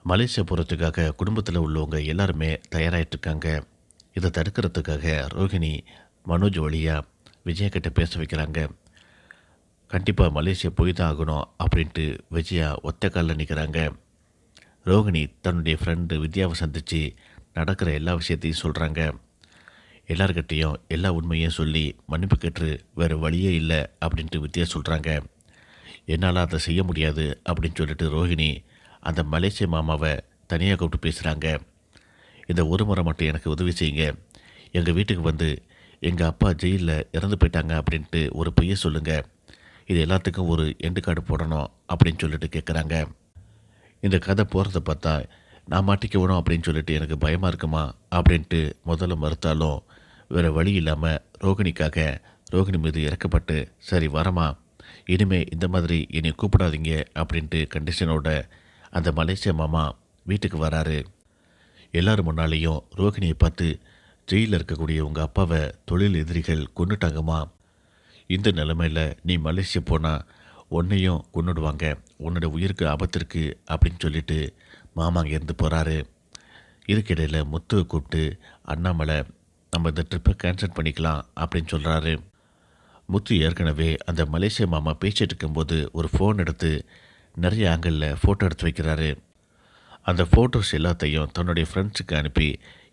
Malaysia போகிறதுக்காக குடும்பத்தில் உள்ளவங்க எல்லாருமே தயாராகிட்டு இருக்காங்க. இதை தடுக்கிறதுக்காக ரோஹிணி மனோஜ் வழியாக விஜயா கிட்ட பேச வைக்கிறாங்க. கண்டிப்பாக மலேசியா போய் தான் ஆகணும் அப்படின்ட்டு விஜயா ஒத்த காலில் நிற்கிறாங்க. ரோஹிணி தன்னுடைய ஃப்ரெண்டு வித்யாவை சந்தித்து நடக்கிற எல்லா விஷயத்தையும் சொல்கிறாங்க. எல்லார்கிட்டேயும் எல்லா உண்மையும் சொல்லி மன்னிப்பு கேட்டு வேறு வழியே இல்லை அப்படின்ட்டு வித்யா சொல்கிறாங்க. என்னால் அதை செய்ய முடியாது அப்படின்னு சொல்லிட்டு ரோஹிணி அந்த மலேசிய மாமாவை தனியாக கூப்பிட்டு பேசுகிறாங்க. இந்த ஒரு முறை மட்டும் எனக்கு உதவி செய்யுங்க. எங்கள் வீட்டுக்கு வந்து எங்கள் அப்பா ஜெயிலில் இறந்து போயிட்டாங்க அப்படின்ட்டு ஒரு பொய்யை சொல்லுங்கள். இது எல்லாத்துக்கும் ஒரு எண்டு கார்டு போடணும் அப்படின்னு சொல்லிட்டு கேட்குறாங்க. இந்த கதை போகிறத பார்த்தா நான் மாட்டிக்கணும் அப்படின்னு சொல்லிட்டு எனக்கு பயமாக இருக்குமா அப்படின்ட்டு முதல்ல மறுத்தாலும் வேறு வழி இல்லாமல் ரோகிணி மீது இறக்கப்பட்டு சரி வரமா, இனிமே இந்த மாதிரி என்னை கூப்பிடாதீங்க அப்படின்ட்டு கண்டிஷனோட அந்த மலேசிய மாமா வீட்டுக்கு வராரு. எல்லாரும் முன்னாலேயும் ரோகிணியை பார்த்து ஜெயிலில் இருக்கக்கூடிய உங்கள் அப்பாவை தொழில் எதிரிகள் கொண்டுட்டாங்கம்மா. இந்த நிலைமையில் நீ மலேசியா போனால் உன்னையும் கொண்டுடுவாங்க, உன்னோட உயிருக்கு ஆபத்திற்கு அப்படின்னு சொல்லிட்டு மாமா அங்கேருந்து போகிறாரு. இதுக்கிடையில் முத்துவை கூப்பிட்டு அண்ணாமலை நம்ம இந்த ட்ரிப்பை கேன்சல் பண்ணிக்கலாம் அப்படின்னு சொல்கிறாரு. முத்து ஏற்கனவே அந்த மலேசிய மாமா பேசிகிட்டு இருக்கும்போது ஒரு ஃபோன் எடுத்து நிறைய ஆங்கிளில் ஃபோட்டோ எடுத்து வைக்கிறாரு. அந்த ஃபோட்டோஸ் எல்லாத்தையும் தன்னுடைய ஃப்ரெண்ட்ஸுக்கு அனுப்பி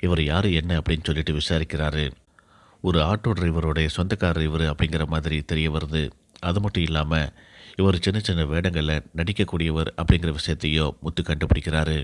இவர் யார் என்ன அப்படின்னு சொல்லிட்டு விசாரிக்கிறாரு. ஒரு ஆட்டோ டிரைவருடைய சொந்தக்காரர் இவர் அப்படிங்கிற மாதிரி தெரிய வருது. அது மட்டும் இல்லாமல் இவர் சின்ன சின்ன வேடங்களில் நடிக்கக்கூடியவர் அப்படிங்கிற விஷயத்தையும் முத்து கண்டுபிடிக்கிறாரு.